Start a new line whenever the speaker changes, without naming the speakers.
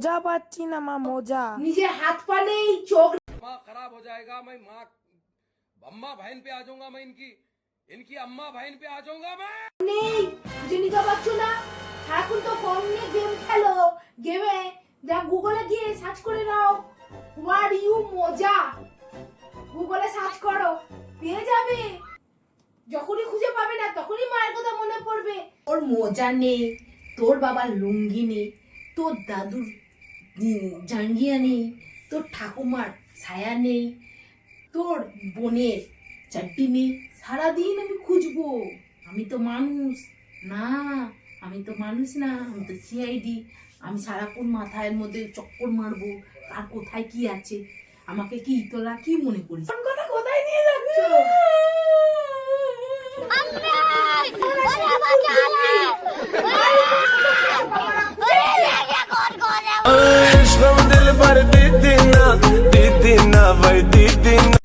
মোজা পাচ্ছি না মা, মোজা।
নিজের হাত পা নেই, চোখ
माँ खराब हो जाएगा, मैं माँ अम्मा बहन पे आ जाऊंगा, मैं इनकी इनकी अम्मा बहन पे आ जाऊंगा मैं।
নেই, বুঝে নিতে পারছো না। এখন তো ফোন নিয়ে গেম খেলো, গেমে যা গুগলে গিয়ে সার্চ করে নাও হোয়াট ইউ মোজা, গুগলে সার্চ করো, পেয়ে যাবে। যখনই খুঁজে পাবে না তখনই মায়ের কথা মনে পড়বে। তোর মোজা নেই, তোর বাবার লুঙ্গি নেই, তোর দাদুর জাঙ্গিয়া নেই, তোর ঠাকুমার ছায়া নেই, তোর বোনের চারটি নেই। সারাদিন আমি খুঁজবো। আমি তো মানুষ না, আমি তো মানুষ না, আমি তো সিআইডি। আমি সারাক্ষণ মাথার মধ্যে চক্কর মারবো আর কোথায় কি আছে। আমাকে কি তোরা কি মনে করিস? কোন কথা কোথায় নিয়ে যাচ্ছ?
दिल भर दीदी ना भाई दीदी ना